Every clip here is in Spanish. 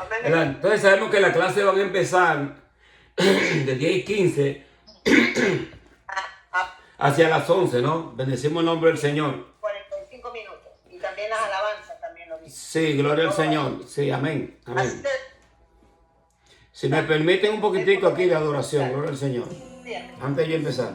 ¿Verdad? Entonces sabemos que las clases van a empezar de 10:15 hacia las 11, ¿no? Bendecimos el nombre del Señor. 45 minutos. Y también las alabanzas, también lo mismo. Sí, gloria al Señor. Sí, amén. Amén. Si me permiten un poquitico aquí de adoración, gloria al Señor. Antes de yo empezar.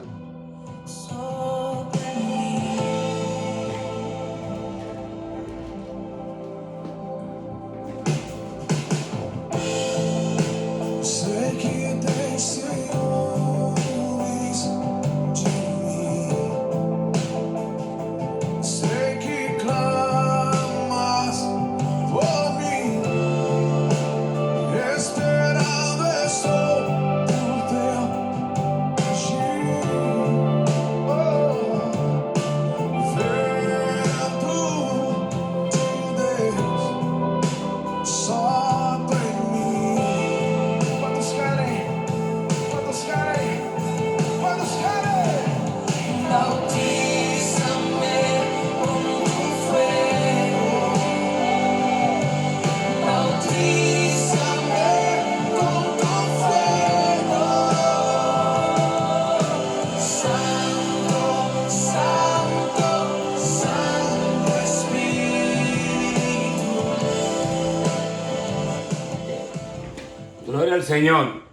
Gloria al Señor.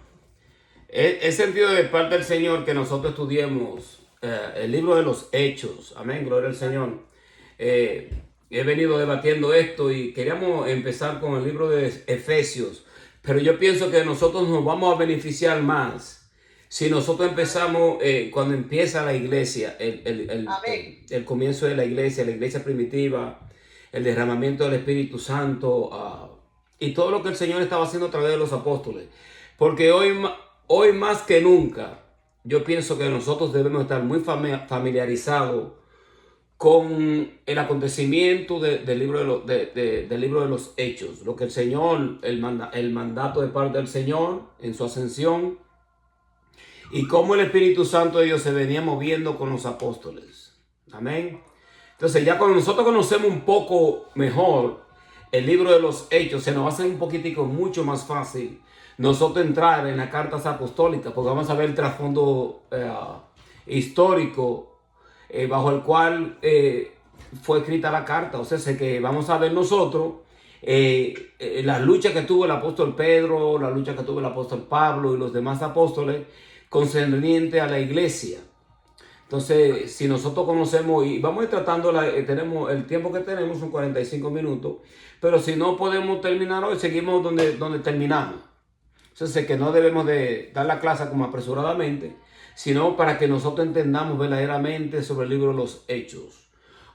He sentido de parte del Señor que nosotros estudiemos el libro de los Hechos. Amén, gloria al Señor. He venido debatiendo esto y queríamos empezar con el libro de Efesios. Pero yo pienso que nosotros nos vamos a beneficiar más si nosotros empezamos cuando empieza la iglesia, el comienzo de la iglesia primitiva, el derramamiento del Espíritu Santo, y todo lo que el Señor estaba haciendo a través de los apóstoles. Porque hoy más que nunca, yo pienso que nosotros debemos estar muy familiarizados con el acontecimiento del libro de los Hechos. Lo que el Señor, el mandato de parte del Señor en su ascensión, y cómo el Espíritu Santo de Dios se venía moviendo con los apóstoles. Amén. Entonces ya cuando nosotros conocemos un poco mejor el libro de los Hechos, se nos va a hacer un poquitico mucho más fácil nosotros entrar en las cartas apostólicas, porque vamos a ver el trasfondo histórico bajo el cual fue escrita la carta. O sea, sé que vamos a ver nosotros las luchas que tuvo el apóstol Pedro, la lucha que tuvo el apóstol Pablo y los demás apóstoles concerniente a la iglesia. Entonces, si nosotros conocemos y vamos a ir tratando, tenemos el tiempo que tenemos son 45 minutos, pero si no podemos terminar hoy, seguimos donde terminamos. Entonces, que no debemos de dar la clase como apresuradamente, sino para que nosotros entendamos verdaderamente sobre el libro de los Hechos.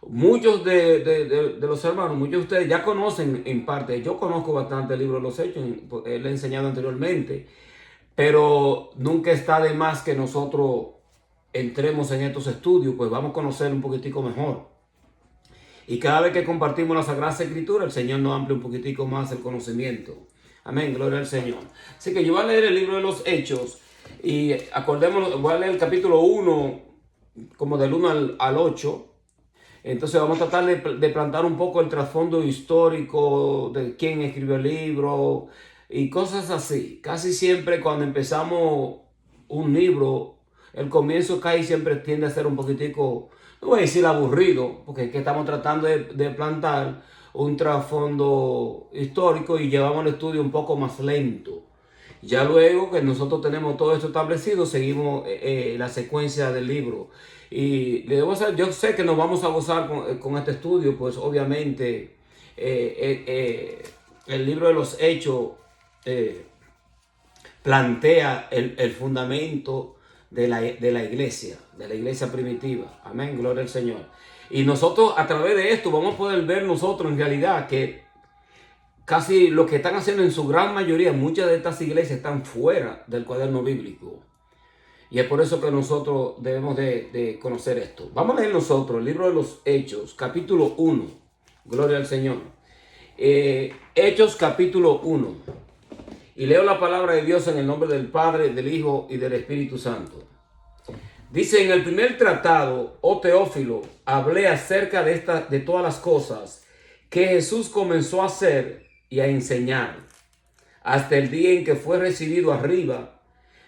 Muchos de los hermanos, muchos de ustedes ya conocen en parte, yo conozco bastante el libro de los Hechos, le he enseñado anteriormente, pero nunca está de más que nosotros entremos en estos estudios, pues vamos a conocer un poquitico mejor. Y cada vez que compartimos la Sagrada Escritura, el Señor nos amplía un poquitico más el conocimiento. Amén, gloria al Señor. Así que yo voy a leer el libro de los Hechos y acordémonos, voy a leer el capítulo 1, como del 1 al 8. Entonces vamos a tratar de plantar un poco el trasfondo histórico de quién escribió el libro y cosas así. Casi siempre cuando empezamos un libro, el comienzo casi siempre tiende a ser un poquitico, no voy a decir aburrido, porque es que estamos tratando de plantar un trasfondo histórico y llevamos el estudio un poco más lento. Ya luego que nosotros tenemos todo esto establecido, seguimos la secuencia del libro. Y le debo saber, yo sé que nos vamos a gozar con este estudio, pues obviamente el libro de los Hechos plantea el fundamento de la iglesia primitiva. Amén, gloria al Señor. Y nosotros a través de esto vamos a poder ver nosotros en realidad que casi lo que están haciendo en su gran mayoría, muchas de estas iglesias están fuera del cuaderno bíblico. Y es por eso que nosotros debemos de conocer esto. Vamos a leer nosotros el libro de los Hechos, capítulo 1. Gloria al Señor. Hechos, capítulo 1. Y leo la palabra de Dios en el nombre del Padre, del Hijo y del Espíritu Santo. Dice: en el primer tratado, oh Teófilo, hablé acerca de todas las cosas que Jesús comenzó a hacer y a enseñar, hasta el día en que fue recibido arriba,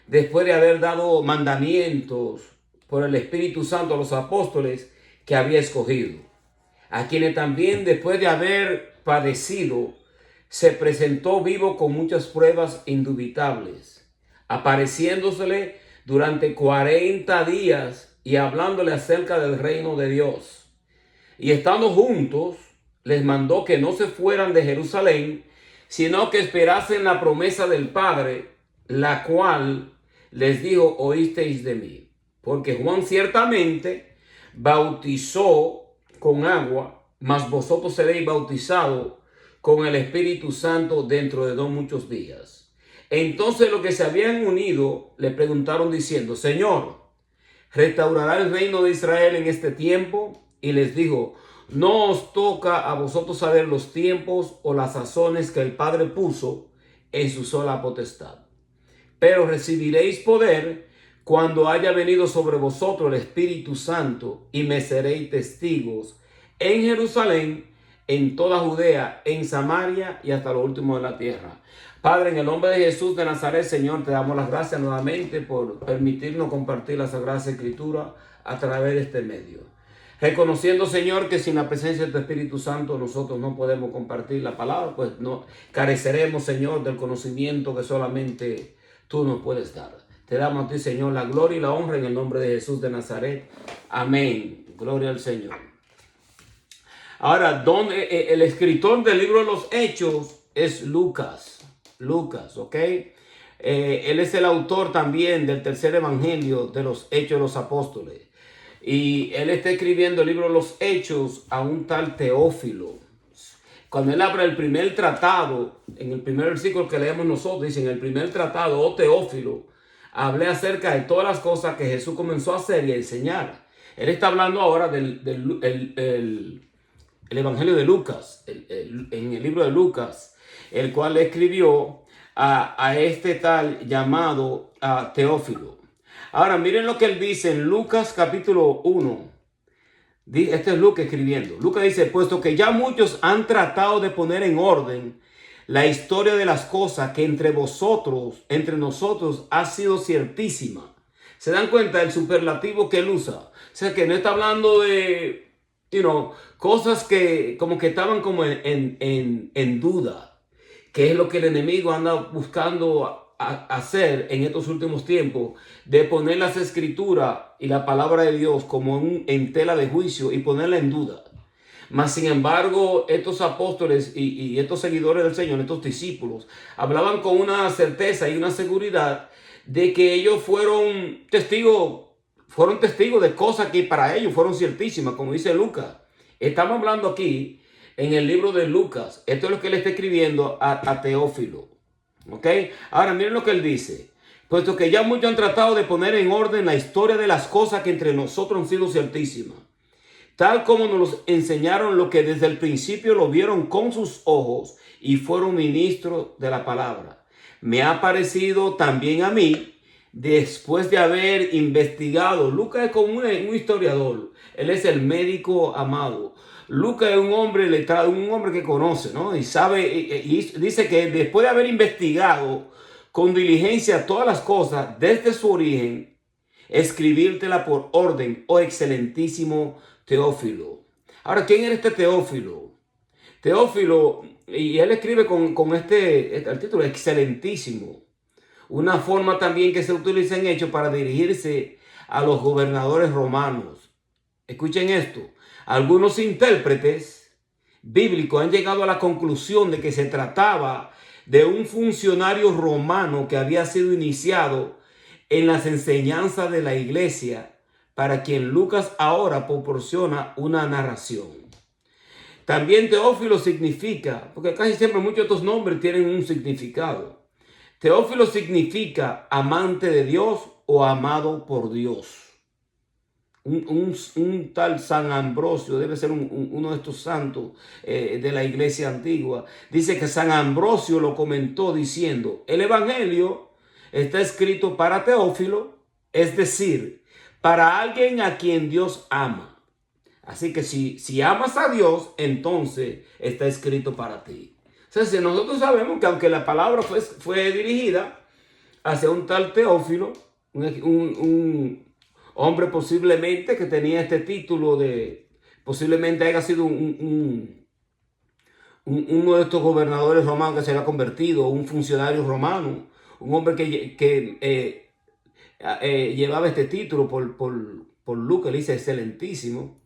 después de haber dado mandamientos por el Espíritu Santo a los apóstoles que había escogido, a quienes también después de haber padecido, se presentó vivo con muchas pruebas indubitables, apareciéndosele durante 40 días y hablándole acerca del reino de Dios. Y estando juntos, les mandó que no se fueran de Jerusalén, sino que esperasen la promesa del Padre, la cual les dijo: oísteis de mí. Porque Juan ciertamente bautizó con agua, mas vosotros seréis bautizados con el Espíritu Santo dentro de no muchos días. Entonces los que se habían unido le preguntaron diciendo: Señor, ¿restaurará el reino de Israel en este tiempo? Y les dijo: no os toca a vosotros saber los tiempos o las sazones que el Padre puso en su sola potestad. Pero recibiréis poder cuando haya venido sobre vosotros el Espíritu Santo, y me seréis testigos en Jerusalén, en toda Judea, en Samaria y hasta lo último de la tierra. Padre, en el nombre de Jesús de Nazaret, Señor, te damos las gracias nuevamente por permitirnos compartir la Sagrada Escritura a través de este medio. Reconociendo, Señor, que sin la presencia de tu Espíritu Santo nosotros no podemos compartir la palabra, pues no careceremos, Señor, del conocimiento que solamente tú nos puedes dar. Te damos a ti, Señor, la gloria y la honra en el nombre de Jesús de Nazaret. Amén. Gloria al Señor. Ahora, el escritor del libro de los Hechos es Lucas. Lucas, ¿ok? Él es el autor también del tercer evangelio de los Hechos de los Apóstoles. Y él está escribiendo el libro de los Hechos a un tal Teófilo. Cuando él abre el primer tratado, en el primer versículo que leemos nosotros, dice: en el primer tratado, oh Teófilo, hablé acerca de todas las cosas que Jesús comenzó a hacer y a enseñar. Él está hablando ahora del evangelio de Lucas, en el libro de Lucas, el cual escribió a este tal llamado Teófilo. Ahora miren lo que él dice en Lucas capítulo 1. Este es Lucas escribiendo. Lucas dice: puesto que ya muchos han tratado de poner en orden la historia de las cosas que entre nosotros ha sido ciertísima. ¿Se dan cuenta del superlativo que él usa? O sea, que no está hablando de cosas que como que estaban como en duda, que es lo que el enemigo anda buscando hacer en estos últimos tiempos, de poner las escrituras y la palabra de Dios como en tela de juicio y ponerla en duda. Mas sin embargo, estos apóstoles y estos seguidores del Señor, estos discípulos, hablaban con una certeza y una seguridad de que ellos fueron testigos de cosas que para ellos fueron ciertísimas, como dice Lucas. Estamos hablando aquí en el libro de Lucas. Esto es lo que él está escribiendo a Teófilo. ¿Ok? Ahora miren lo que él dice: puesto que ya muchos han tratado de poner en orden la historia de las cosas que entre nosotros han sido ciertísimas, tal como nos enseñaron lo que desde el principio lo vieron con sus ojos y fueron ministros de la palabra. Me ha parecido también a mí, después de haber investigado. Lucas es como un historiador. Él es el médico amado. Lucas es un hombre letrado, un hombre que conoce, ¿no? Y sabe, y dice que después de haber investigado con diligencia todas las cosas desde su origen, escribírtela por orden, oh excelentísimo Teófilo. Ahora, ¿quién era este Teófilo? Teófilo, y él escribe con el título excelentísimo. Una forma también que se utiliza en Hechos para dirigirse a los gobernadores romanos. Escuchen esto. Algunos intérpretes bíblicos han llegado a la conclusión de que se trataba de un funcionario romano que había sido iniciado en las enseñanzas de la iglesia, para quien Lucas ahora proporciona una narración. También Teófilo significa, porque casi siempre muchos de estos nombres tienen un significado. Teófilo significa amante de Dios o amado por Dios. Un tal San Ambrosio, debe ser uno de estos santos de la iglesia antigua, dice que San Ambrosio lo comentó diciendo: el evangelio está escrito para Teófilo, es decir, para alguien a quien Dios ama. Así que si amas a Dios, entonces está escrito para ti. Entonces, nosotros sabemos que aunque la palabra fue dirigida hacia un tal Teófilo, un hombre posiblemente que tenía este título de, posiblemente haya sido uno de estos gobernadores romanos que se había convertido, un funcionario romano, un hombre que llevaba este título por Lucas, le dice excelentísimo.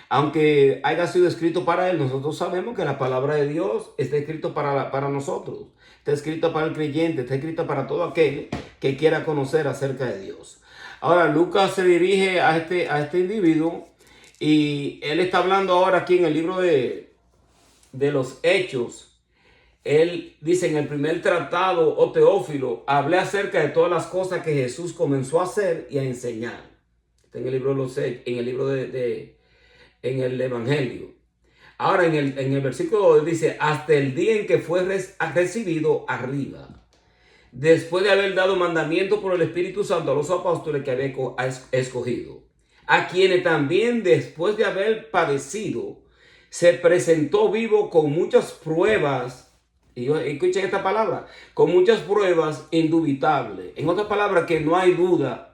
Aunque haya sido escrito para él, nosotros sabemos que la palabra de Dios está escrito para nosotros, está escrita para el creyente, está escrita para todo aquel que quiera conocer acerca de Dios. Ahora, Lucas se dirige a este individuo y él está hablando ahora aquí en el libro de los Hechos. Él dice en el primer tratado, oh Teófilo, hablé acerca de todas las cosas que Jesús comenzó a hacer y a enseñar. Está en el libro de los Hechos, en el libro en el Evangelio. Ahora en el versículo 2 dice, hasta el día en que fue recibido arriba, después de haber dado mandamiento por el Espíritu Santo a los apóstoles que había escogido, a quienes también después de haber padecido, se presentó vivo con muchas pruebas. Y escuchen esta palabra, con muchas pruebas indubitables. En otras palabras, que no hay duda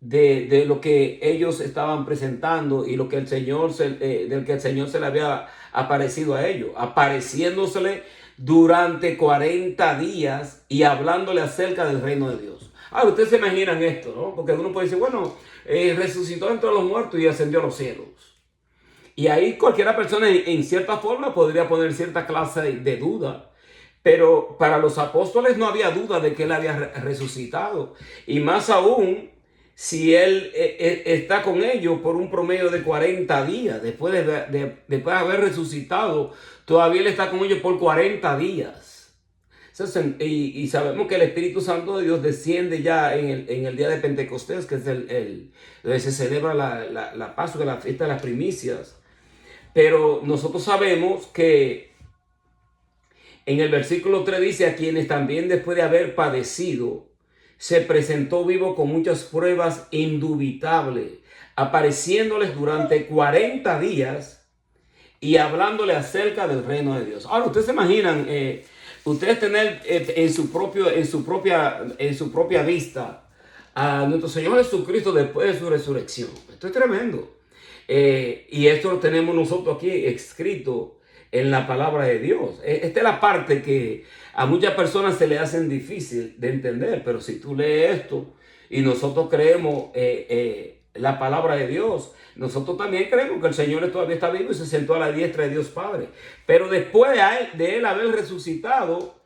de lo que ellos estaban presentando y lo que del que el Señor se le había aparecido a ellos, apareciéndosele durante 40 días y hablándole acerca del reino de Dios. Ahora, ustedes se imaginan esto, ¿no? Porque uno puede decir, bueno, resucitó entre los muertos y ascendió a los cielos. Y ahí cualquiera persona en cierta forma podría poner cierta clase de duda. Pero para los apóstoles no había duda de que él había resucitado. Y más aún, si él está con ellos por un promedio de 40 días, después de haber resucitado, todavía él está con ellos por 40 días. Entonces, y sabemos que el Espíritu Santo de Dios desciende ya en el día de Pentecostés, que es donde se celebra la Pascua, la fiesta de las primicias. Pero nosotros sabemos que en el versículo 3 dice, a quienes también después de haber padecido, se presentó vivo con muchas pruebas indubitables, apareciéndoles durante 40 días y hablándole acerca del reino de Dios. Ahora, ustedes se imaginan, ustedes tener en su propia vista a nuestro Señor Jesucristo después de su resurrección. Esto es tremendo. Y esto lo tenemos nosotros aquí escrito en la palabra de Dios. Esta es la parte que a muchas personas se le hacen difícil de entender, pero si tú lees esto y nosotros creemos la palabra de Dios, nosotros también creemos que el Señor todavía está vivo y se sentó a la diestra de Dios Padre. Pero después de él haber resucitado,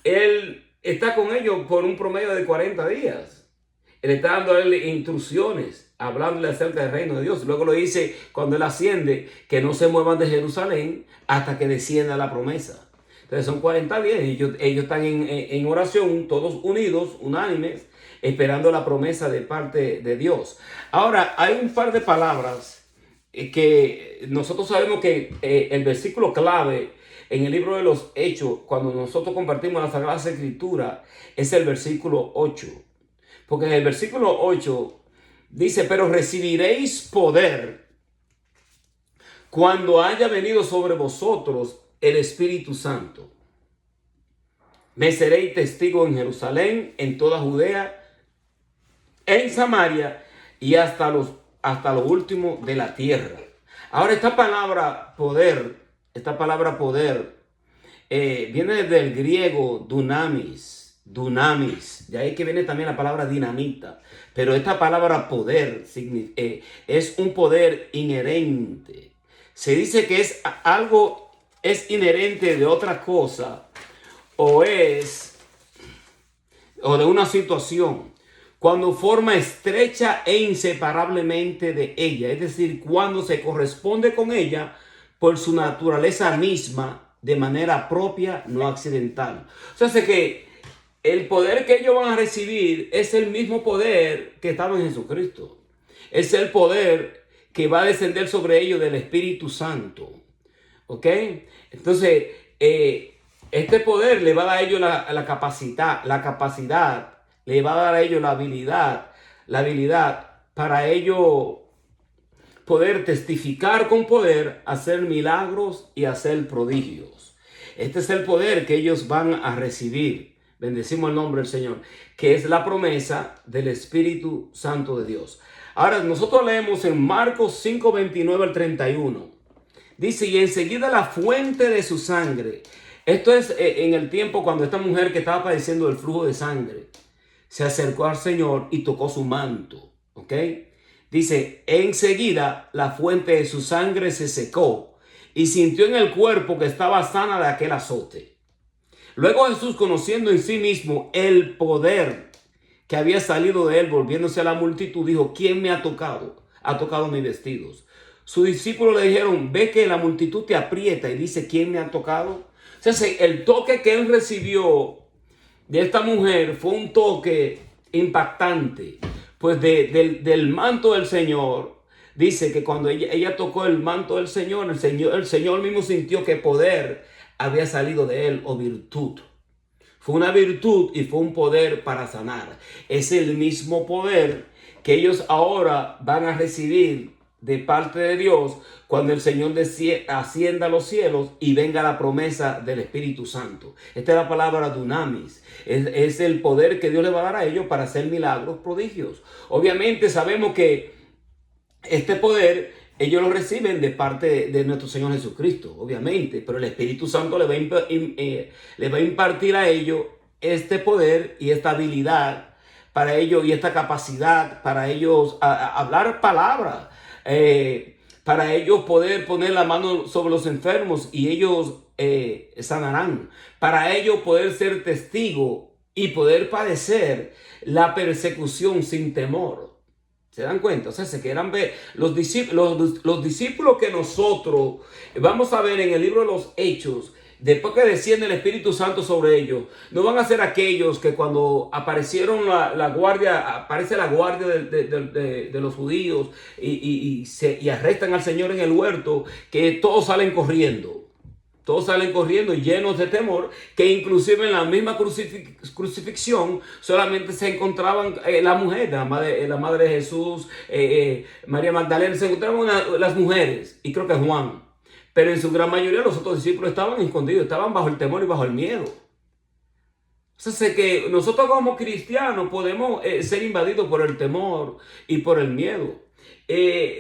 él está con ellos por un promedio de 40 días. Él está dándole instrucciones, hablándole acerca del reino de Dios. Luego lo dice cuando él asciende, que no se muevan de Jerusalén hasta que descienda la promesa. Entonces son 40 días y ellos están en oración, todos unidos, unánimes, esperando la promesa de parte de Dios. Ahora, hay un par de palabras que nosotros sabemos que el versículo clave en el libro de los Hechos, cuando nosotros compartimos la Sagrada Escritura, es el versículo 8. Porque en el versículo 8 dice, pero recibiréis poder cuando haya venido sobre vosotros el Espíritu Santo. Me seréis testigo en Jerusalén, en toda Judea, en Samaria y hasta lo último de la tierra. Ahora esta palabra poder viene del griego dunamis. De ahí que viene también la palabra dinamita. Pero esta palabra poder es un poder inherente. Se dice que es inherente de otra cosa o de una situación cuando forma estrecha e inseparablemente de ella. Es decir, cuando se corresponde con ella por su naturaleza misma de manera propia, no accidental. O sea, sé que el poder que ellos van a recibir es el mismo poder que estaba en Jesucristo. Es el poder que va a descender sobre ellos del Espíritu Santo. ¿Ok? Entonces, este poder le va a dar a ellos la capacidad, le va a dar a ellos la habilidad para ellos poder testificar con poder, hacer milagros y hacer prodigios. Este es el poder que ellos van a recibir. Bendecimos el nombre del Señor, que es la promesa del Espíritu Santo de Dios. Ahora, nosotros leemos en Marcos 5, 29 al 31. Dice, y enseguida la fuente de su sangre. Esto es en el tiempo cuando esta mujer que estaba padeciendo del flujo de sangre se acercó al Señor y tocó su manto. ¿Ok? Dice, enseguida la fuente de su sangre se secó y sintió en el cuerpo que estaba sana de aquel azote. Luego Jesús, conociendo en sí mismo el poder que había salido de él, volviéndose a la multitud, dijo, ¿quién me ha tocado? Ha tocado mis vestidos. Sus discípulos le dijeron, ve que la multitud te aprieta y dice, ¿quién me ha tocado? O sea, el toque que él recibió de esta mujer fue un toque impactante. Pues del manto del Señor, dice que cuando ella tocó el manto del Señor, el Señor mismo sintió que poder había salido de él, o virtud. Fue una virtud y fue un poder para sanar. Es el mismo poder que ellos ahora van a recibir de parte de Dios cuando el Señor ascienda a los cielos y venga la promesa del Espíritu Santo. Esta es la palabra dunamis. Es el poder que Dios le va a dar a ellos para hacer milagros, prodigios. Obviamente sabemos que este poder ellos lo reciben de parte de nuestro Señor Jesucristo, obviamente, pero el Espíritu Santo le va a impartir a ellos este poder y esta habilidad para ellos, y esta capacidad para ellos hablar palabras, para ellos poder poner la mano sobre los enfermos y ellos sanarán, para ellos poder ser testigos y poder padecer la persecución sin temor. ¿Se dan cuenta? O sea, se quieran ver los discípulos que nosotros vamos a ver en el libro de los Hechos, después que desciende el Espíritu Santo sobre ellos, no van a ser aquellos que cuando aparecieron la guardia, aparece la guardia de los judíos y arrestan al Señor en el huerto, que todos salen corriendo. Todos salen corriendo llenos de temor, que inclusive en la misma crucifixión solamente se encontraban la mujer, la madre de Jesús, María Magdalena, se encontraban las mujeres, y creo que Juan. Pero en su gran mayoría los otros discípulos estaban escondidos, estaban bajo el temor y bajo el miedo. O sea, sé que nosotros como cristianos podemos ser invadidos por el temor y por el miedo.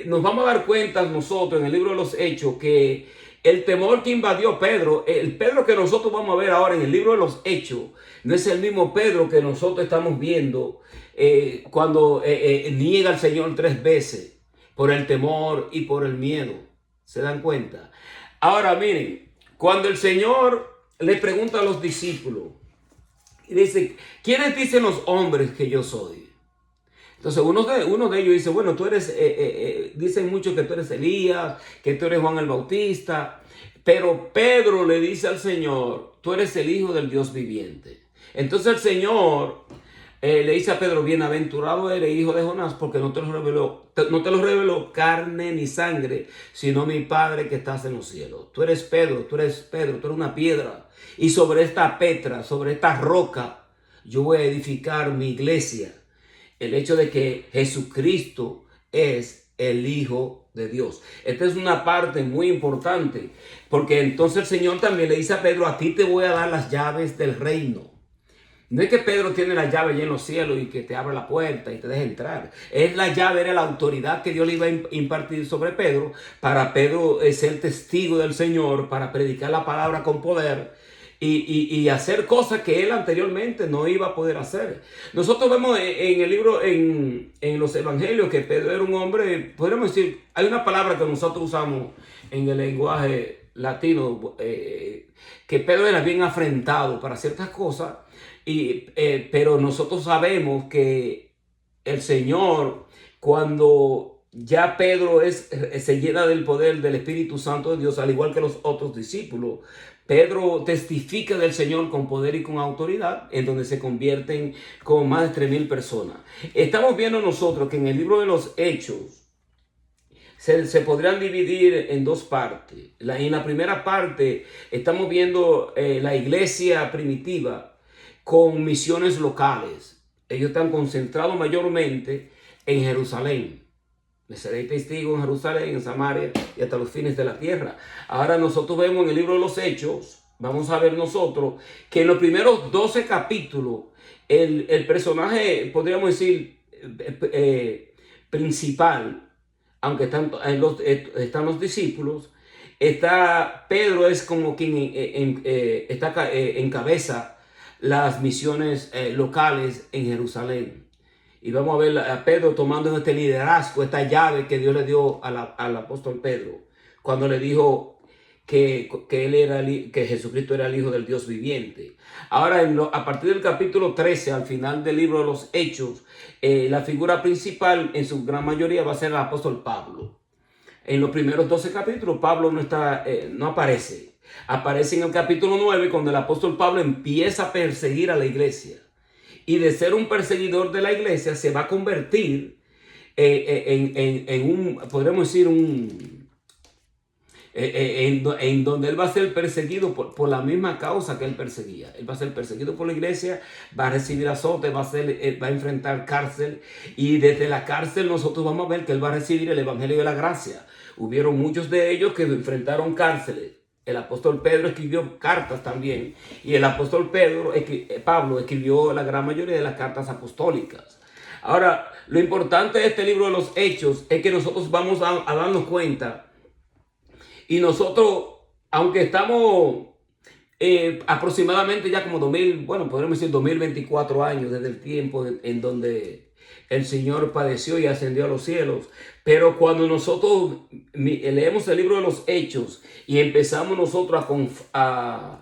Nos vamos a dar cuenta nosotros en el libro de los Hechos que el temor que invadió Pedro, el Pedro que nosotros vamos a ver ahora en el libro de los Hechos, no es el mismo Pedro que nosotros estamos viendo cuando niega al Señor 3 veces por el temor y por el miedo. ¿Se dan cuenta? Ahora miren, cuando el Señor le pregunta a los discípulos y dice, ¿quiénes dicen los hombres que yo soy? Entonces uno de ellos dice, bueno, tú eres, dicen muchos que tú eres Elías, que tú eres Juan el Bautista, pero Pedro le dice al Señor, tú eres el Hijo del Dios viviente. Entonces el Señor le dice a Pedro, bienaventurado eres, hijo de Jonás, porque no te lo reveló carne ni sangre, sino mi Padre que estás en los cielos. Tú eres Pedro, tú eres una piedra, y sobre esta petra, sobre esta roca, yo voy a edificar mi iglesia. El hecho de que Jesucristo es el Hijo de Dios. Esta es una parte muy importante, porque entonces el Señor también le dice a Pedro, a ti te voy a dar las llaves del reino. No es que Pedro tiene la llave allá en los cielos y que te abre la puerta y te deja entrar. Es la llave, era la autoridad que Dios le iba a impartir sobre Pedro, para Pedro ser testigo del Señor, para predicar la palabra con poder. Y hacer cosas que él anteriormente no iba a poder hacer. Nosotros vemos en el libro, en los evangelios, que Pedro era un hombre, podríamos decir, hay una palabra que nosotros usamos en el lenguaje latino, que Pedro era bien afrentado para ciertas cosas, pero nosotros sabemos que el Señor, cuando ya Pedro se llena del poder del Espíritu Santo de Dios, al igual que los otros discípulos, Pedro testifica del Señor con poder y con autoridad, en donde se convierten con más de 3,000 personas. Estamos viendo nosotros que en el libro de los Hechos se podrían dividir en dos partes. En la primera parte estamos viendo la iglesia primitiva con misiones locales. Ellos están concentrados mayormente en Jerusalén. Me seré testigo en Jerusalén, en Samaria y hasta los fines de la tierra. Ahora nosotros vemos en el libro de los Hechos, vamos a ver nosotros que en los primeros 12 capítulos, el personaje, podríamos decir, principal, aunque están los discípulos, está Pedro, es como quien encabeza las misiones locales en Jerusalén. Y vamos a ver a Pedro tomando este liderazgo, esta llave que Dios le dio al apóstol Pedro, cuando le dijo que Jesucristo era el Hijo del Dios viviente. Ahora, a partir del capítulo 13, al final del libro de los Hechos, la figura principal en su gran mayoría va a ser el apóstol Pablo. En los primeros 12 capítulos, Pablo no aparece. Aparece en el capítulo 9, cuando el apóstol Pablo empieza a perseguir a la iglesia. Y de ser un perseguidor de la iglesia, se va a convertir podríamos decir, en donde él va a ser perseguido por la misma causa que él perseguía. Él va a ser perseguido por la iglesia, va a recibir azote, va a enfrentar cárcel, y desde la cárcel nosotros vamos a ver que él va a recibir el evangelio de la gracia. Hubieron muchos de ellos que enfrentaron cárceles. El apóstol Pedro escribió cartas también, y el apóstol Pablo escribió la gran mayoría de las cartas apostólicas. Ahora, lo importante de este libro de los Hechos es que nosotros vamos a darnos cuenta. Y nosotros, aunque estamos aproximadamente ya como podríamos decir 2024 años desde el tiempo en donde el Señor padeció y ascendió a los cielos, pero cuando nosotros leemos el libro de los Hechos y empezamos nosotros a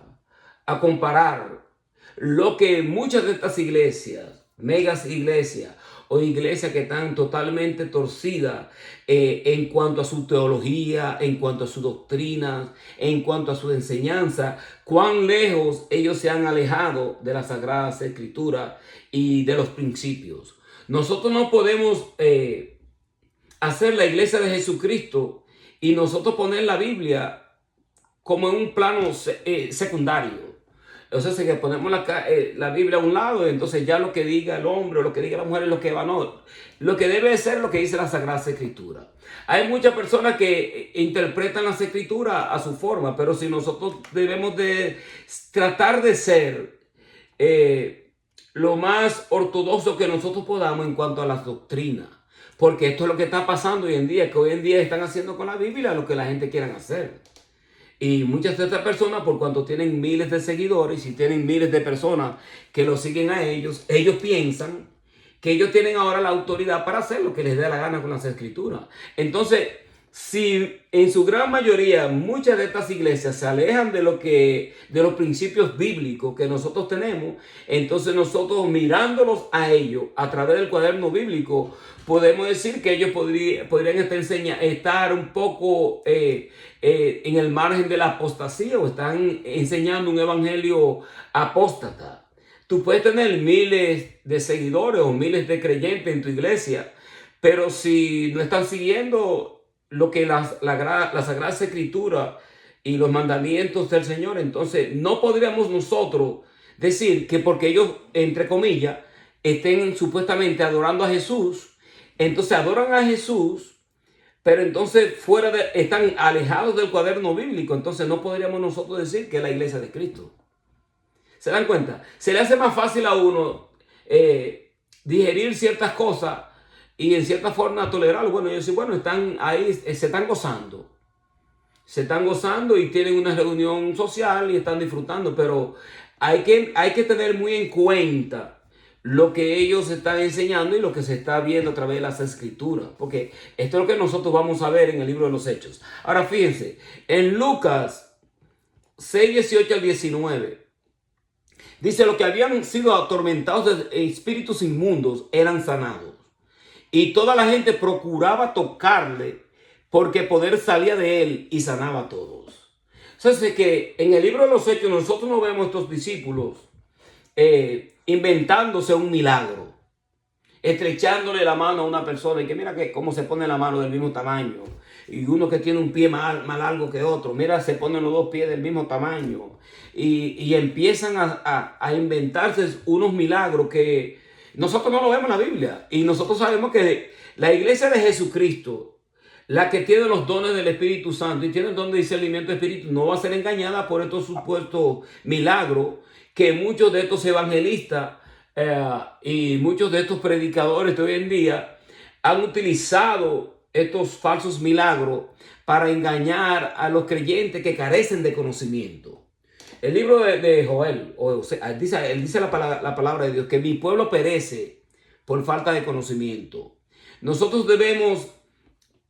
comparar lo que muchas de estas iglesias, megas iglesias, o iglesias que están totalmente torcidas en cuanto a su teología, en cuanto a su doctrina, en cuanto a su enseñanza, cuán lejos ellos se han alejado de las Sagradas Escrituras y de los principios. Nosotros no podemos hacer la iglesia de Jesucristo y nosotros poner la Biblia como en un plano secundario. O sea, que ponemos la Biblia a un lado, y entonces ya lo que diga el hombre o lo que diga la mujer es lo que va, no. Lo que debe ser lo que dice la Sagrada Escritura. Hay muchas personas que interpretan las Escrituras a su forma, pero si nosotros debemos de tratar de ser lo más ortodoxo que nosotros podamos en cuanto a las doctrinas. Porque esto es lo que está pasando hoy en día, que hoy en día están haciendo con la Biblia lo que la gente quiera hacer. Y muchas de estas personas, por cuanto tienen miles de seguidores y tienen miles de personas que lo siguen a ellos piensan que ellos tienen ahora la autoridad para hacer lo que les dé la gana con las Escrituras. Entonces, si en su gran mayoría muchas de estas iglesias se alejan de los principios bíblicos que nosotros tenemos, entonces nosotros mirándolos a ellos a través del cuaderno bíblico, podemos decir que ellos podrían estar un poco en el margen de la apostasía, o están enseñando un evangelio apóstata. Tú puedes tener miles de seguidores o miles de creyentes en tu iglesia, pero si no están siguiendo lo que la Sagrada Escritura y los mandamientos del Señor, entonces no podríamos nosotros decir que porque ellos, entre comillas, estén supuestamente adorando a Jesús, entonces adoran a Jesús, pero entonces están alejados del cuaderno bíblico. Entonces no podríamos nosotros decir que es la iglesia de Cristo. ¿Se dan cuenta? Se le hace más fácil a uno digerir ciertas cosas y en cierta forma tolerarlo. Bueno, ellos dicen, están ahí, se están gozando. Se están gozando y tienen una reunión social y están disfrutando, pero hay que tener muy en cuenta lo que ellos están enseñando y lo que se está viendo a través de las Escrituras, porque esto es lo que nosotros vamos a ver en el libro de los Hechos. Ahora fíjense, en Lucas 6, 18 al 19, dice: los que habían sido atormentados de espíritus inmundos eran sanados, y toda la gente procuraba tocarle, porque poder salía de él y sanaba a todos. Entonces, que en el libro de los Hechos nosotros no vemos a estos discípulos inventándose un milagro, estrechándole la mano a una persona y que mira que cómo se pone la mano del mismo tamaño, y uno que tiene un pie más largo que otro, mira, se ponen los dos pies del mismo tamaño, y empiezan a inventarse unos milagros que nosotros no lo vemos en la Biblia. Y nosotros sabemos que la iglesia de Jesucristo, la que tiene los dones del Espíritu Santo y tiene el don de discernimiento de espíritu, no va a ser engañada por estos supuestos milagros que muchos de estos evangelistas y muchos de estos predicadores de hoy en día han utilizado estos falsos milagros para engañar a los creyentes que carecen de conocimiento. El libro de Joel, él dice la palabra de Dios, que mi pueblo perece por falta de conocimiento. Nosotros debemos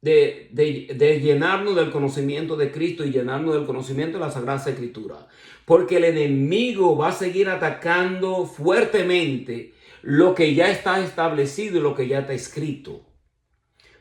de llenarnos del conocimiento de Cristo y llenarnos del conocimiento de la Sagrada Escritura. Porque el enemigo va a seguir atacando fuertemente lo que ya está establecido y lo que ya está escrito.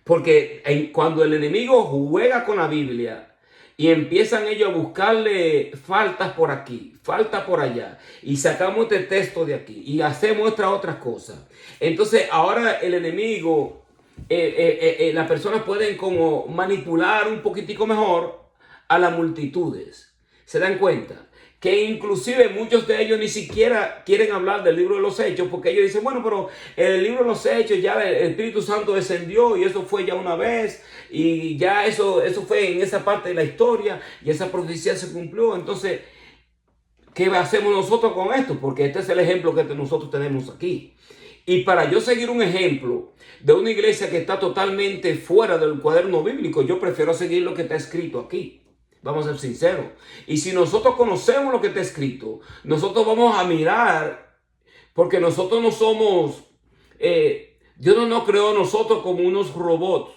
Porque cuando el enemigo juega con la Biblia y empiezan ellos a buscarle faltas por aquí, faltas por allá, y sacamos este texto de aquí y hacemos otras cosas, entonces ahora el enemigo, las personas pueden como manipular un poquitico mejor a las multitudes. ¿Se dan cuenta? Que inclusive muchos de ellos ni siquiera quieren hablar del libro de los Hechos, porque ellos dicen, bueno, pero el libro de los Hechos ya el Espíritu Santo descendió y eso fue ya una vez y ya eso fue en esa parte de la historia y esa profecía se cumplió. Entonces, ¿qué hacemos nosotros con esto? Porque este es el ejemplo que nosotros tenemos aquí. Y para yo seguir un ejemplo de una iglesia que está totalmente fuera del cuaderno bíblico, yo prefiero seguir lo que está escrito aquí. Vamos a ser sinceros. Y si nosotros conocemos lo que está escrito, nosotros vamos a mirar, porque nosotros no somos, Dios no nos creó a nosotros como unos robots,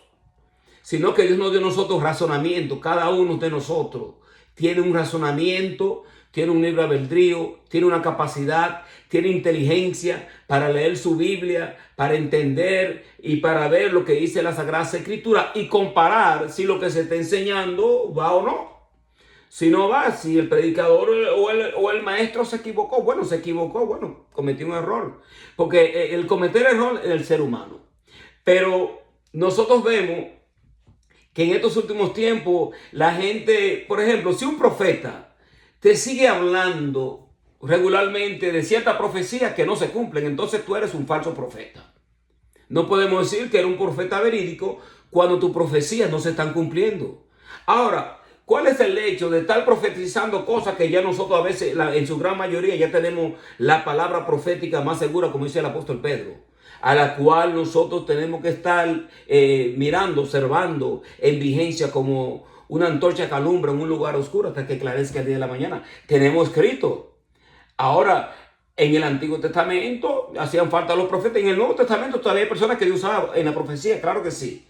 sino que Dios nos dio a nosotros razonamiento. Cada uno de nosotros tiene un razonamiento, tiene un libre albedrío, tiene una capacidad, tiene inteligencia para leer su Biblia, para entender y para ver lo que dice la Sagrada Escritura y comparar si lo que se está enseñando va o no. Si no va, si el predicador o el maestro se equivocó, bueno, cometió un error. Porque el cometer error es el ser humano. Pero nosotros vemos que en estos últimos tiempos la gente, por ejemplo, si un profeta te sigue hablando regularmente de ciertas profecías que no se cumplen, entonces tú eres un falso profeta. No podemos decir que eres un profeta verídico cuando tus profecías no se están cumpliendo. Ahora, ¿cuál es el hecho de estar profetizando cosas que ya nosotros a veces, en su gran mayoría, ya tenemos la palabra profética más segura, como dice el apóstol Pedro, a la cual nosotros tenemos que estar mirando, observando en vigencia como una antorcha que alumbra en un lugar oscuro hasta que esclarezca el día de la mañana? Tenemos escrito. Ahora, en el Antiguo Testamento hacían falta los profetas. En el Nuevo Testamento todavía hay personas que Dios usaba en la profecía, claro que sí.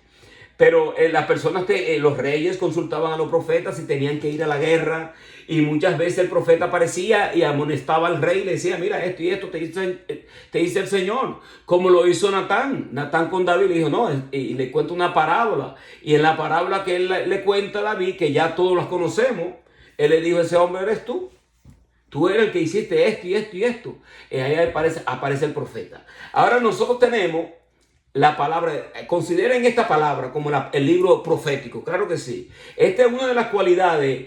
Pero las personas, los reyes consultaban a los profetas si tenían que ir a la guerra. Y muchas veces el profeta aparecía y amonestaba al rey y le decía, mira, esto y esto te dice el Señor. Como lo hizo Natán. Natán con David le dijo, no, y le cuenta una parábola. Y en la parábola que él le cuenta a David, que ya todos las conocemos, él le dijo, ese hombre eres tú. Tú eres el que hiciste esto y esto y esto. Y ahí aparece el profeta. Ahora nosotros tenemos la palabra, consideren esta palabra como el libro profético, claro que sí. Esta es una de las cualidades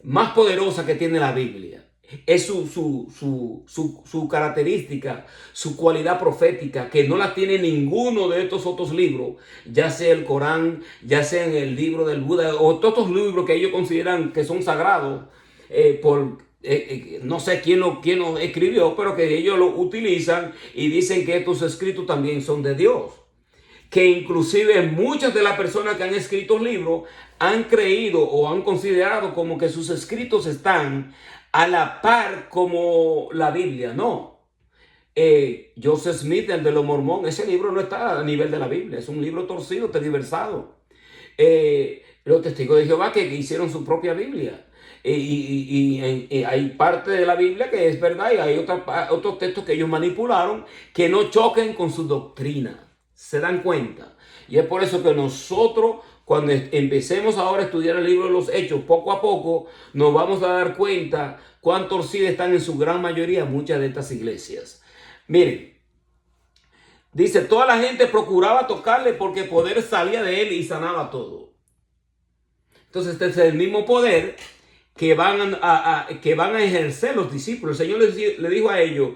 más poderosas que tiene la Biblia. Es su característica, su cualidad profética, que no la tiene ninguno de estos otros libros, ya sea el Corán, ya sea en el libro del Buda, o todos estos libros que ellos consideran que son sagrados, no sé quién lo escribió, pero que ellos lo utilizan y dicen que estos escritos también son de Dios. Que inclusive muchas de las personas que han escrito libros han creído o han considerado como que sus escritos están a la par como la Biblia. No. Joseph Smith, el de los mormones, ese libro no está a nivel de la Biblia, es un libro torcido, tergiversado. Los testigos de Jehová que hicieron su propia Biblia. Y hay parte de la Biblia que es verdad y hay otros textos que ellos manipularon que no choquen con su doctrina. ¿Se dan cuenta? Y es por eso que nosotros, cuando empecemos ahora a estudiar el libro de los Hechos, poco a poco nos vamos a dar cuenta cuán torcidas están en su gran mayoría muchas de estas iglesias. Miren, dice, toda la gente procuraba tocarle porque poder salía de él y sanaba todo. Entonces este es el mismo poder que van a ejercer los discípulos. El Señor le dijo a ellos,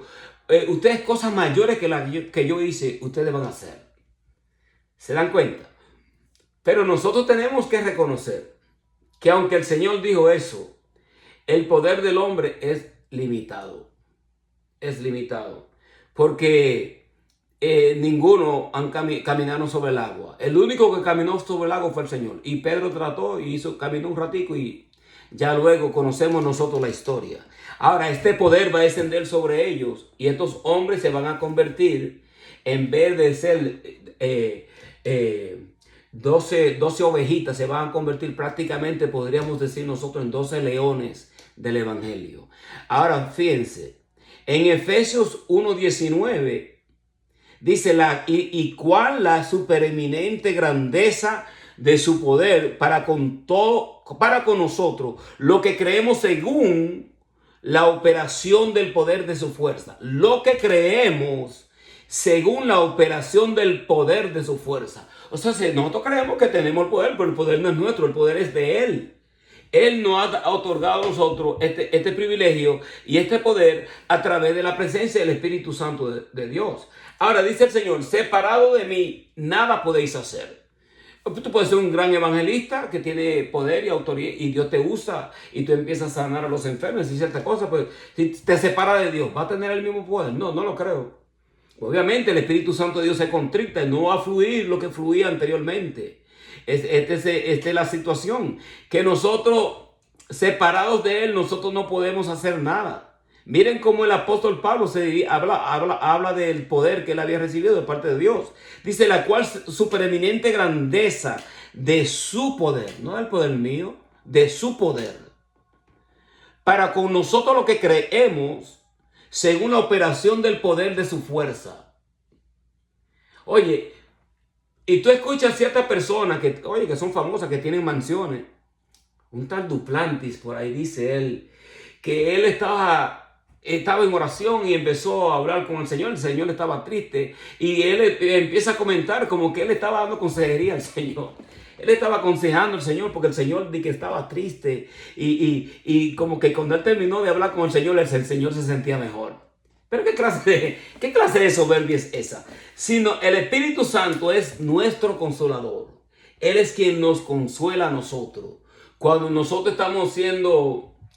ustedes cosas mayores que yo hice, ustedes van a hacer. ¿Se dan cuenta? Pero nosotros tenemos que reconocer que aunque el Señor dijo eso, el poder del hombre es limitado. Es limitado. Porque ninguno han caminado sobre el agua. El único que caminó sobre el agua fue el Señor. Y Pedro trató y caminó un ratico y ya luego conocemos nosotros la historia. Ahora este poder va a descender sobre ellos y estos hombres se van a convertir, en vez de ser 12 ovejitas, se van a convertir prácticamente, podríamos decir nosotros, en 12 leones del evangelio. Ahora fíjense, en Efesios 1:19 dice y cuál la supereminente grandeza de su poder para con nosotros, lo que creemos según la operación del poder de su fuerza. Lo que creemos según la operación del poder de su fuerza. O sea, si nosotros creemos que tenemos el poder, pero el poder no es nuestro, el poder es de Él. Él nos ha otorgado a nosotros este privilegio y este poder a través de la presencia del Espíritu Santo de Dios. Ahora dice el Señor, separado de mí, nada podéis hacer. Tú puedes ser un gran evangelista que tiene poder y autoridad y Dios te usa y tú empiezas a sanar a los enfermos y ciertas cosas, pues si te separa de Dios, ¿va a tener el mismo poder? No, no lo creo. Obviamente el Espíritu Santo de Dios se contricta y no va a fluir lo que fluía anteriormente. Esta es la situación, que nosotros, separados de Él, nosotros no podemos hacer nada. Miren cómo el apóstol Pablo habla del poder que él había recibido de parte de Dios. Dice, la cual supereminente grandeza de su poder, no del poder mío, de su poder. Para con nosotros lo que creemos, según la operación del poder de su fuerza. Oye, y tú escuchas ciertas personas que son famosas, que tienen mansiones. Un tal Duplantis, por ahí dice él, que él estaba en oración y empezó a hablar con el Señor estaba triste y él empieza a comentar como que él estaba dando consejería al Señor. Él estaba aconsejando al Señor porque el Señor dijo que estaba triste y como que cuando él terminó de hablar con el Señor se sentía mejor. Pero ¿qué clase de soberbia es esa? Sino el Espíritu Santo es nuestro consolador. Él es quien nos consuela a nosotros. Cuando nosotros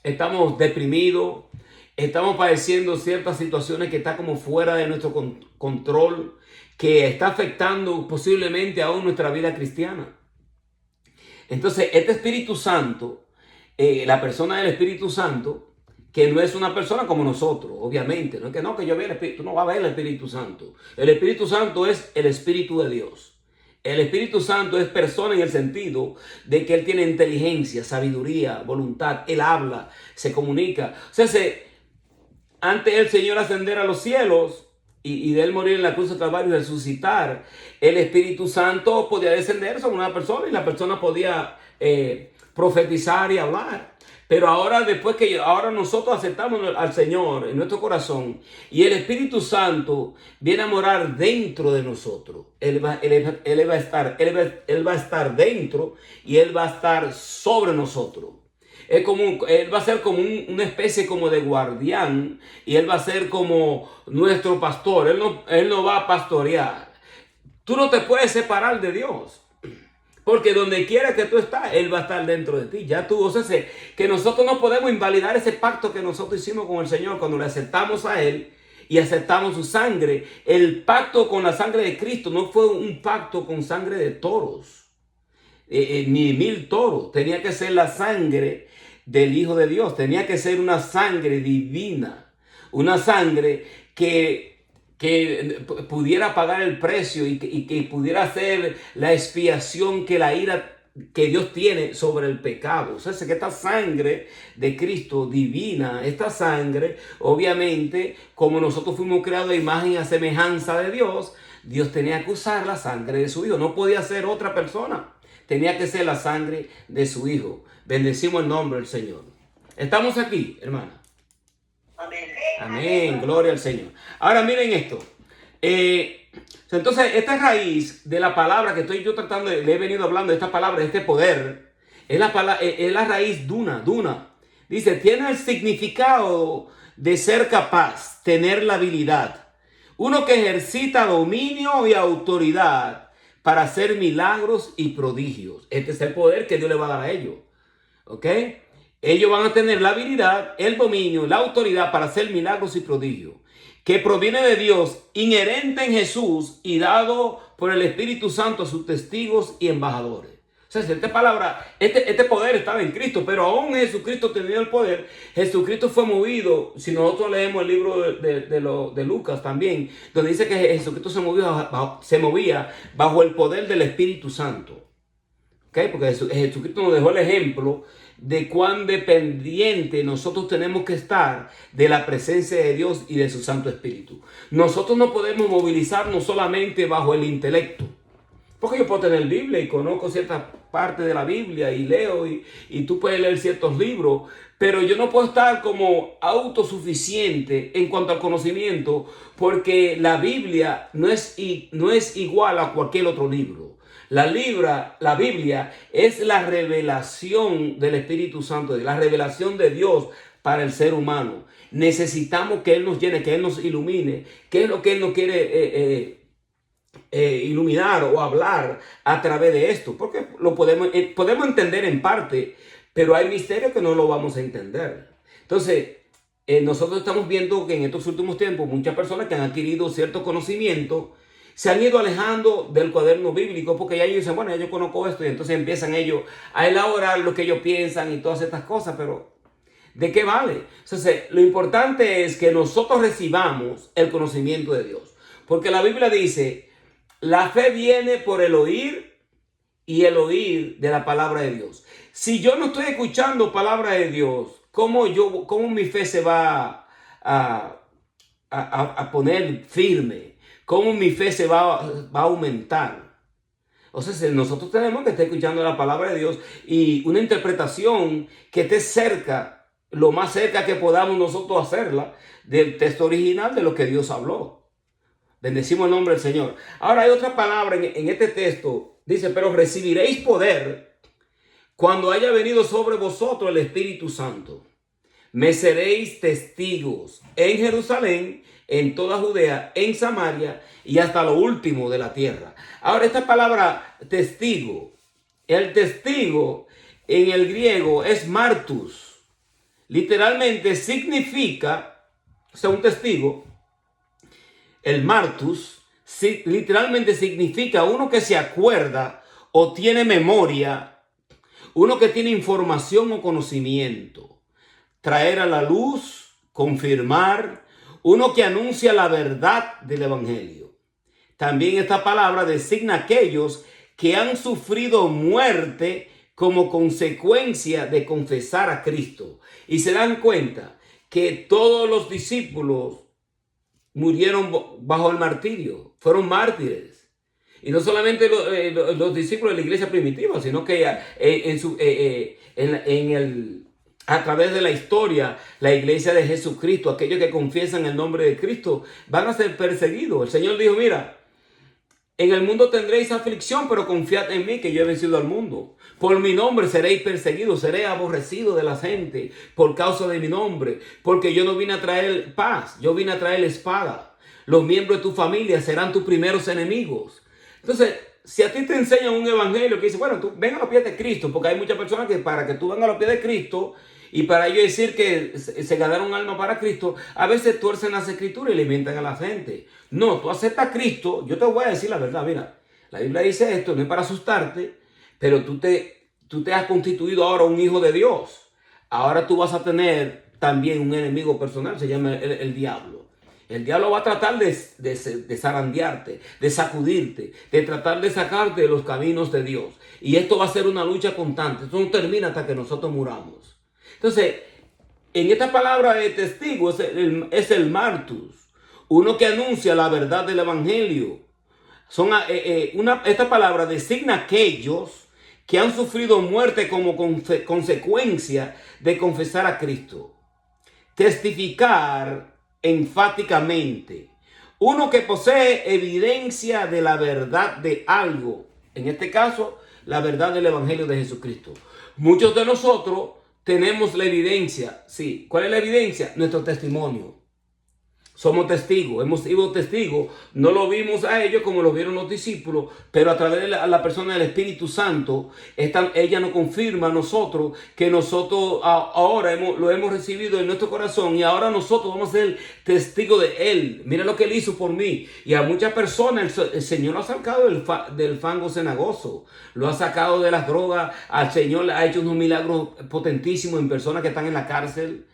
estamos deprimidos, estamos padeciendo ciertas situaciones que están como fuera de nuestro control, que está afectando posiblemente aún nuestra vida cristiana. Entonces, este Espíritu Santo, la persona del Espíritu Santo, que no es una persona como nosotros, obviamente, no es que yo vea el Espíritu, tú no vas a ver el Espíritu Santo. El Espíritu Santo es el Espíritu de Dios. El Espíritu Santo es persona en el sentido de que Él tiene inteligencia, sabiduría, voluntad. Él habla, se comunica. O sea, antes del Señor ascender a los cielos y de Él morir en la cruz de Calvario y resucitar, el Espíritu Santo podía descender sobre una persona y la persona podía profetizar y hablar. Pero ahora, ahora nosotros aceptamos al Señor en nuestro corazón y el Espíritu Santo viene a morar dentro de nosotros. Él va a estar dentro y Él va a estar sobre nosotros. Él va a ser como una especie como de guardián y Él va a ser como nuestro pastor. Él no va a pastorear. Tú no te puedes separar de Dios. Porque donde quiera que tú estás, Él va a estar dentro de ti. Ya tú, o sea, que nosotros no podemos invalidar ese pacto que nosotros hicimos con el Señor cuando le aceptamos a Él y aceptamos su sangre. El pacto con la sangre de Cristo no fue un pacto con sangre de toros, ni 1000 toros. Tenía que ser la sangre del Hijo de Dios. Tenía que ser una sangre divina. Una sangre que pudiera pagar el precio y que pudiera hacer la expiación que la ira que Dios tiene sobre el pecado. O sea, que esta sangre de Cristo divina, esta sangre, obviamente, como nosotros fuimos creados a imagen y a semejanza de Dios, Dios tenía que usar la sangre de su Hijo. No podía ser otra persona. Tenía que ser la sangre de su Hijo. Bendecimos el nombre del Señor. Estamos aquí, hermana. Amén. Amén, gloria al Señor. Ahora miren esto. Entonces, esta raíz de la palabra que estoy yo tratando, le he venido hablando de esta palabra, de este poder, es la raíz duna. Dice, tiene el significado de ser capaz, tener la habilidad. Uno que ejercita dominio y autoridad para hacer milagros y prodigios. Este es el poder que Dios le va a dar a ellos. ¿Ok? Ellos van a tener la habilidad, el dominio, la autoridad para hacer milagros y prodigios, que proviene de Dios, inherente en Jesús y dado por el Espíritu Santo a sus testigos y embajadores. O sea, esta palabra, este poder estaba en Cristo, pero aún Jesucristo tenía el poder. Jesucristo fue movido, si nosotros leemos el libro de Lucas también, donde dice que Jesucristo se movía bajo el poder del Espíritu Santo. ¿Okay? Porque Jesucristo nos dejó el ejemplo de cuán dependiente nosotros tenemos que estar de la presencia de Dios y de su Santo Espíritu. Nosotros no podemos movilizarnos solamente bajo el intelecto. Porque yo puedo tener Biblia y conozco ciertas partes de la Biblia y leo y tú puedes leer ciertos libros, pero yo no puedo estar como autosuficiente en cuanto al conocimiento, porque la Biblia no es igual a cualquier otro libro. La Biblia es la revelación del Espíritu Santo, la revelación de Dios para el ser humano. Necesitamos que Él nos llene, que Él nos ilumine, que es lo que Él nos quiere iluminar o hablar a través de esto, porque lo podemos entender en parte, pero hay misterios que no lo vamos a entender. Entonces, nosotros estamos viendo que en estos últimos tiempos muchas personas que han adquirido cierto conocimiento se han ido alejando del cuaderno bíblico, porque ya ellos dicen, bueno, ya yo conozco esto, y entonces empiezan ellos a elaborar lo que ellos piensan y todas estas cosas, pero ¿de qué vale? Entonces, lo importante es que nosotros recibamos el conocimiento de Dios, porque la Biblia dice, la fe viene por el oír y el oír de la palabra de Dios. Si yo no estoy escuchando palabra de Dios, ¿cómo mi fe se va a poner firme? ¿Cómo mi fe se va a aumentar? O sea, nosotros tenemos que estar escuchando la palabra de Dios y una interpretación que esté cerca, lo más cerca que podamos nosotros hacerla del texto original de lo que Dios habló. Bendecimos el nombre del Señor. Ahora hay otra palabra en este texto. Dice, pero recibiréis poder cuando haya venido sobre vosotros el Espíritu Santo. Me seréis testigos en Jerusalén, en toda Judea, en Samaria y hasta lo último de la tierra. Ahora, esta palabra testigo, el testigo en el griego es martus. Literalmente significa, o sea, un testigo. El martus literalmente significa uno que se acuerda o tiene memoria, uno que tiene información o conocimiento, traer a la luz, confirmar, uno que anuncia la verdad del evangelio. También esta palabra designa a aquellos que han sufrido muerte como consecuencia de confesar a Cristo. Y se dan cuenta que todos los discípulos murieron bajo el martirio, fueron mártires. Y no solamente los discípulos de la iglesia primitiva, sino que a través de la historia, la iglesia de Jesucristo, aquellos que confiesan el nombre de Cristo, van a ser perseguidos. El Señor dijo, mira, en el mundo tendréis aflicción, pero confiad en mí que yo he vencido al mundo. Por mi nombre seréis perseguidos, seré aborrecido de la gente por causa de mi nombre, porque yo no vine a traer paz, yo vine a traer espada. Los miembros de tu familia serán tus primeros enemigos. Entonces, si a ti te enseñan un evangelio que dice, bueno, tú ven a los pies de Cristo, porque hay muchas personas que para que tú vengas a los pies de Cristo y para ellos decir que se ganaron alma para Cristo, a veces tuercen las escrituras y le mienten a la gente. No, tú aceptas a Cristo, yo te voy a decir la verdad, mira, la Biblia dice esto, no es para asustarte, pero tú te has constituido ahora un hijo de Dios. Ahora tú vas a tener también un enemigo personal, se llama el diablo. El diablo va a tratar de zarandearte, de sacudirte, de tratar de sacarte de los caminos de Dios. Y esto va a ser una lucha constante. Esto no termina hasta que nosotros muramos. Entonces, en esta palabra de testigo es el martus, uno que anuncia la verdad del evangelio. Esta palabra designa a aquellos que han sufrido muerte como consecuencia de confesar a Cristo. Testificar enfáticamente. Uno que posee evidencia de la verdad de algo. En este caso, la verdad del evangelio de Jesucristo. Muchos de nosotros tenemos la evidencia. Sí, ¿cuál es la evidencia? Nuestro testimonio. Somos testigos, hemos sido testigos, no lo vimos a ellos como lo vieron los discípulos, pero a través de la persona del Espíritu Santo, ella nos confirma a nosotros que nosotros ahora lo hemos recibido en nuestro corazón y ahora nosotros vamos a ser testigos de Él. Mira lo que Él hizo por mí. Y a muchas personas el Señor lo ha sacado del fango cenagoso, lo ha sacado de las drogas, al Señor le ha hecho unos milagros potentísimos en personas que están en la cárcel.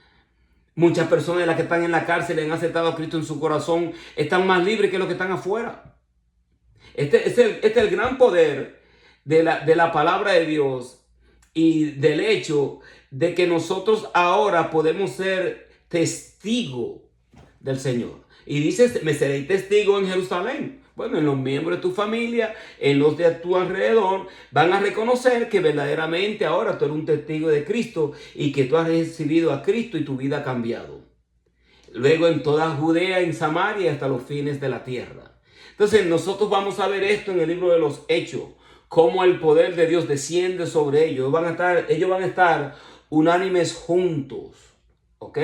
Muchas personas de las que están en la cárcel y han aceptado a Cristo en su corazón están más libres que los que están afuera. Este es el gran poder de la palabra de Dios y del hecho de que nosotros ahora podemos ser testigos del Señor. Y dices, me seré testigo en Jerusalén. Bueno, en los miembros de tu familia, en los de tu alrededor, van a reconocer que verdaderamente ahora tú eres un testigo de Cristo y que tú has recibido a Cristo y tu vida ha cambiado. Luego en toda Judea, en Samaria, hasta los fines de la tierra. Entonces nosotros vamos a ver esto en el libro de los Hechos, cómo el poder de Dios desciende sobre ellos. Ellos van a estar unánimes juntos, ¿ok?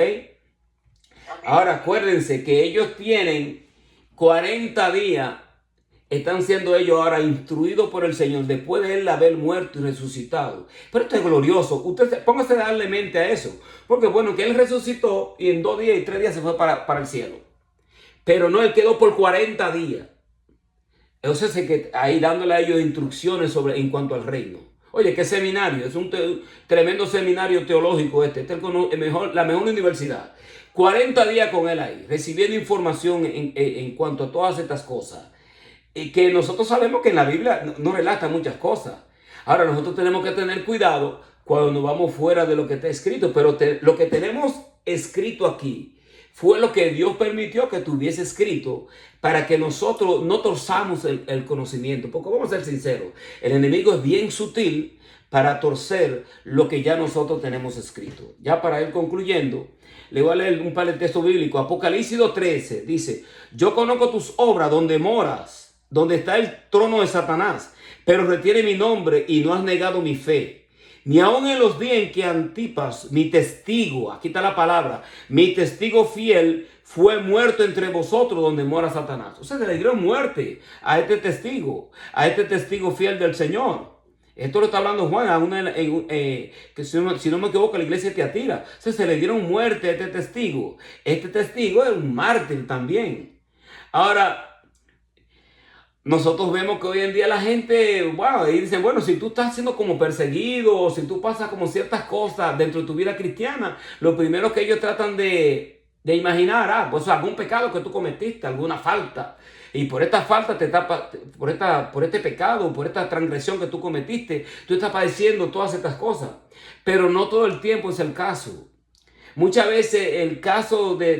Ahora acuérdense que ellos tienen 40 días, están siendo ellos ahora instruidos por el Señor después de Él haber muerto y resucitado. Pero esto es glorioso. Usted póngase a darle mente a eso. Porque bueno, que Él resucitó y en 2 días y 3 días se fue para el cielo. Pero no, Él quedó por 40 días. Entonces que ahí dándole a ellos instrucciones en cuanto al reino. Oye, qué seminario. Es un tremendo seminario teológico este. Este es la mejor universidad. 40 días con Él ahí, recibiendo información en cuanto a todas estas cosas. Y que nosotros sabemos que en la Biblia no relata muchas cosas. Ahora nosotros tenemos que tener cuidado cuando nos vamos fuera de lo que está escrito. Pero lo que tenemos escrito aquí fue lo que Dios permitió que tuviese escrito para que nosotros no torzamos el conocimiento. Porque vamos a ser sinceros, el enemigo es bien sutil para torcer lo que ya nosotros tenemos escrito. Ya para ir concluyendo, le voy a leer un par de textos bíblicos. Apocalipsis 2:13 dice: yo conozco tus obras donde moras, donde está el trono de Satanás, pero retiene mi nombre y no has negado mi fe. Ni aun en los días en que Antipas, mi testigo, aquí está la palabra, mi testigo fiel, fue muerto entre vosotros donde mora Satanás. O sea, se le dieron muerte a este testigo fiel del Señor. Esto lo está hablando Juan, que si no me equivoco, la iglesia de Tiatira. O sea, se le dieron muerte a este testigo. Este testigo es un mártir también. Ahora, nosotros vemos que hoy en día la gente, wow, y dicen, bueno, si tú estás siendo como perseguido, o si tú pasas como ciertas cosas dentro de tu vida cristiana, lo primero que ellos tratan de imaginar, pues algún pecado que tú cometiste, alguna falta. Y por esta falta por este pecado, por esta transgresión que tú cometiste, tú estás padeciendo todas estas cosas. Pero no todo el tiempo es el caso. Muchas veces el caso es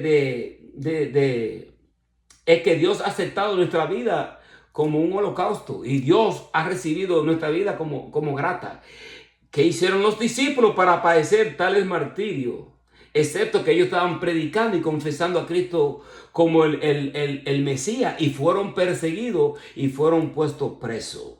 que Dios ha aceptado nuestra vida como un holocausto y Dios ha recibido nuestra vida como grata. ¿Qué hicieron los discípulos para padecer tales martirios? Excepto que ellos estaban predicando y confesando a Cristo como el Mesías y fueron perseguidos y fueron puestos presos.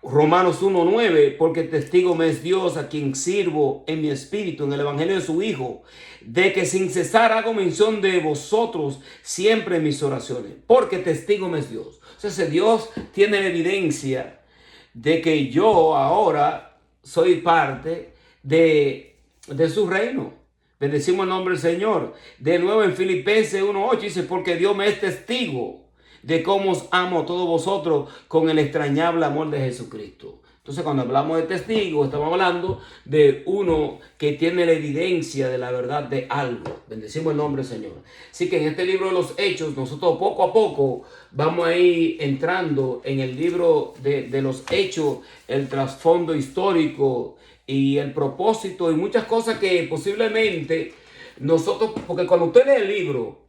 Romanos 1:9, porque testigo me es Dios a quien sirvo en mi espíritu, en el evangelio de su Hijo, de que sin cesar hago mención de vosotros siempre en mis oraciones, porque testigo me es Dios. O sea, Dios tiene la evidencia de que yo ahora soy parte de su reino. Bendecimos el nombre del Señor. De nuevo en Filipenses 1:8 dice, porque Dios me es testigo de cómo os amo a todos vosotros con el extrañable amor de Jesucristo. Entonces, cuando hablamos de testigo, estamos hablando de uno que tiene la evidencia de la verdad de algo. Bendecimos el nombre del Señor. Así que en este libro de los Hechos, nosotros poco a poco vamos a ir entrando en el libro de los Hechos, el trasfondo histórico y el propósito y muchas cosas que posiblemente nosotros, porque cuando usted lee el libro,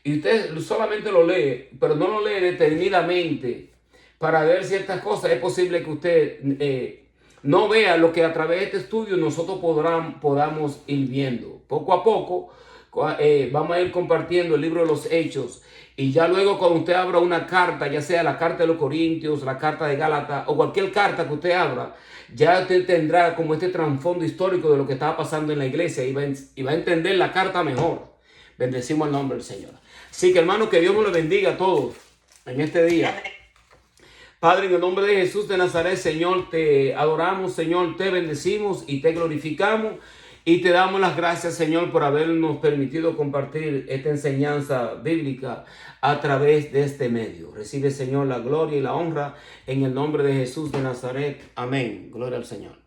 y usted solamente lo lee, pero no lo lee detenidamente para ver ciertas cosas, es posible que usted no vea lo que a través de este estudio nosotros podamos ir viendo. Poco a poco vamos a ir compartiendo el libro de los Hechos. Y ya luego cuando usted abra una carta, ya sea la carta de los Corintios, la carta de Gálatas o cualquier carta que usted abra, ya usted tendrá como este trasfondo histórico de lo que estaba pasando en la iglesia y va a entender la carta mejor. Bendecimos el nombre del Señor. Así que, hermano, que Dios me lo bendiga a todos en este día. Padre, en el nombre de Jesús de Nazaret, Señor, te adoramos, Señor, te bendecimos y te glorificamos. Y te damos las gracias, Señor, por habernos permitido compartir esta enseñanza bíblica a través de este medio. Recibe, Señor, la gloria y la honra en el nombre de Jesús de Nazaret. Amén. Gloria al Señor.